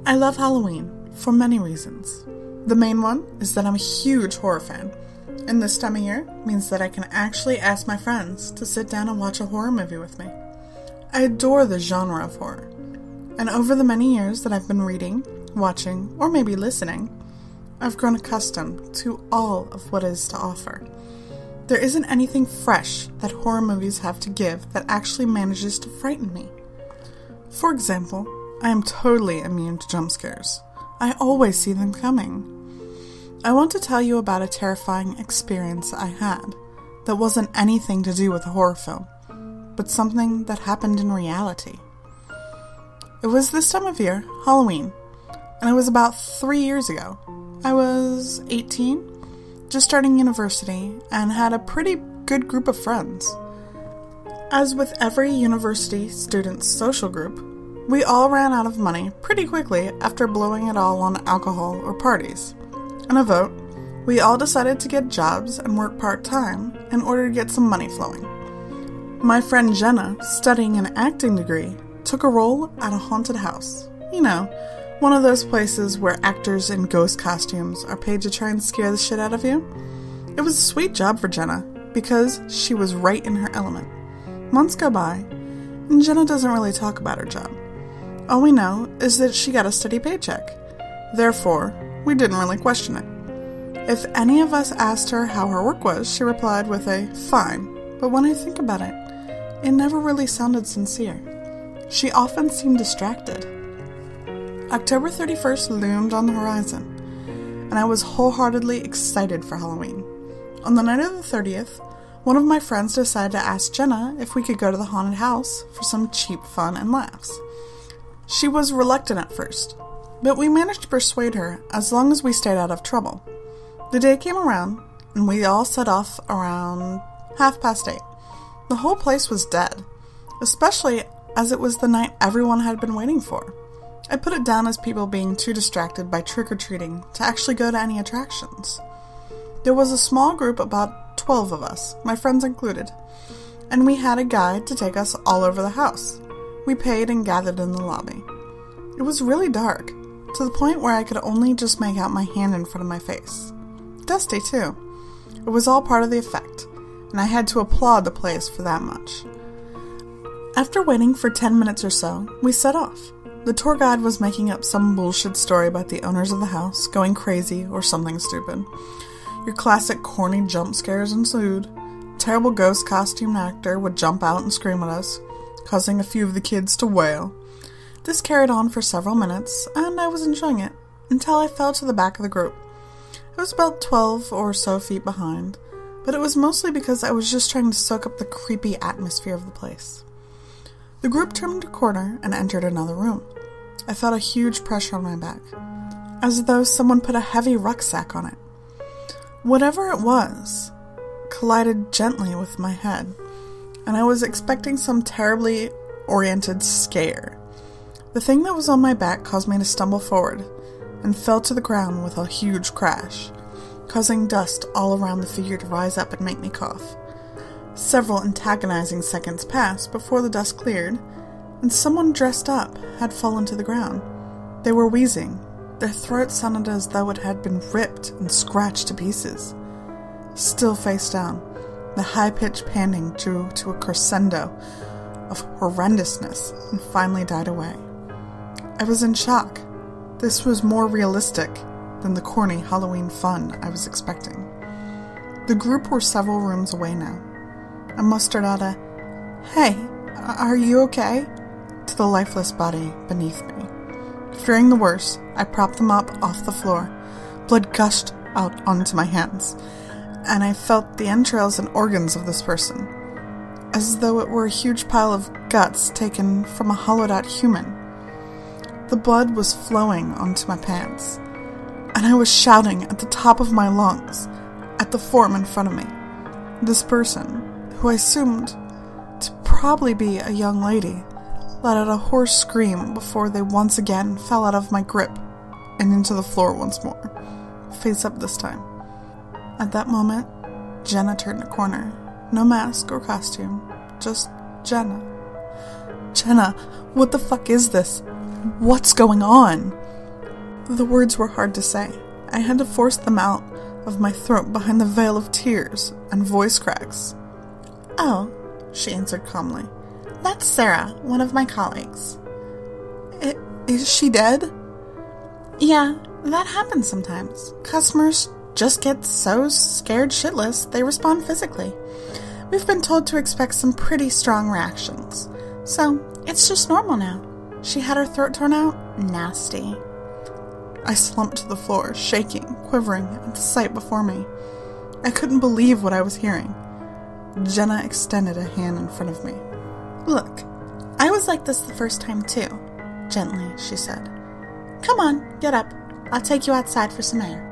I love Halloween for many reasons. The main one is that I'm a huge horror fan, and this time of year means that I can actually ask my friends to sit down and watch a horror movie with me. I adore the genre of horror, and over the many years that I've been reading, watching, or maybe listening, I've grown accustomed to all of what is to offer. There isn't anything fresh that horror movies have to give that actually manages to frighten me. For example, I am totally immune to jump scares. I always see them coming. I want to tell you about a terrifying experience I had that wasn't anything to do with a horror film, but something that happened in reality. It was this time of year, Halloween, and it was about 3 years ago. I was 18, just starting university, and had a pretty good group of friends. As with every university student's social group, we all ran out of money pretty quickly after blowing it all on alcohol or parties. In a vote, we all decided to get jobs and work part-time in order to get some money flowing. My friend Jenna, studying an acting degree, took a role at a haunted house. You know, one of those places where actors in ghost costumes are paid to try and scare the shit out of you. It was a sweet job for Jenna, because she was right in her element. Months go by, and Jenna doesn't really talk about her job. All we know is that she got a steady paycheck. Therefore, we didn't really question it. If any of us asked her how her work was, she replied with a fine, but when I think about it, it never really sounded sincere. She often seemed distracted. October 31st loomed on the horizon, and I was wholeheartedly excited for Halloween. On the night of the 30th, one of my friends decided to ask Jenna if we could go to the haunted house for some cheap fun and laughs. She was reluctant at first, but we managed to persuade her as long as we stayed out of trouble. The day came around, and we all set off around 8:30. The whole place was dead, especially as it was the night everyone had been waiting for. I put it down as people being too distracted by trick-or-treating to actually go to any attractions. There was a small group, about 12 of us, my friends included, and we had a guide to take us all over the house. We paid and gathered in the lobby. It was really dark, to the point where I could only just make out my hand in front of my face. Dusty, too. It was all part of the effect, and I had to applaud the place for that much. After waiting for 10 minutes or so, we set off. The tour guide was making up some bullshit story about the owners of the house going crazy or something stupid. Your classic corny jump scares ensued. Terrible ghost costume actor would jump out and scream at us, causing a few of the kids to wail. This carried on for several minutes, and I was enjoying it, until I fell to the back of the group. I was about 12 or so feet behind, but it was mostly because I was just trying to soak up the creepy atmosphere of the place. The group turned a corner and entered another room. I felt a huge pressure on my back, as though someone put a heavy rucksack on it. Whatever it was collided gently with my head, and I was expecting some terribly oriented scare. The thing that was on my back caused me to stumble forward, and fell to the ground with a huge crash, causing dust all around the figure to rise up and make me cough. Several antagonizing seconds passed before the dust cleared, and someone dressed up had fallen to the ground. They were wheezing. Their throats sounded as though it had been ripped and scratched to pieces. Still face down, the high-pitched panting drew to a crescendo of horrendousness and finally died away. I was in shock. This was more realistic than the corny Halloween fun I was expecting. The group were several rooms away now. I mustered out a, "Hey, are you okay?" to the lifeless body beneath me. Fearing the worst, I propped them up off the floor. Blood gushed out onto my hands, and I felt the entrails and organs of this person, as though it were a huge pile of guts taken from a hollowed-out human. The blood was flowing onto my pants, and I was shouting at the top of my lungs at the form in front of me. This person, who I assumed to probably be a young lady, let out a hoarse scream before they once again fell out of my grip and into the floor once more, face up this time. At that moment, Jenna turned a corner. No mask or costume, just Jenna. "Jenna, what the fuck is this? What's going on?" The words were hard to say. I had to force them out of my throat behind the veil of tears and voice cracks. "Oh," she answered calmly. "That's Sarah, one of my colleagues." Is she dead?" "Yeah, that happens sometimes. Customers just get so scared shitless they respond physically. We've been told to expect some pretty strong reactions. So, it's just normal now. She had her throat torn out? Nasty." I slumped to the floor, shaking, quivering at the sight before me. I couldn't believe what I was hearing. Jenna extended a hand in front of me. "Look, I was like this the first time too," gently she said. "Come on, get up. I'll take you outside for some air."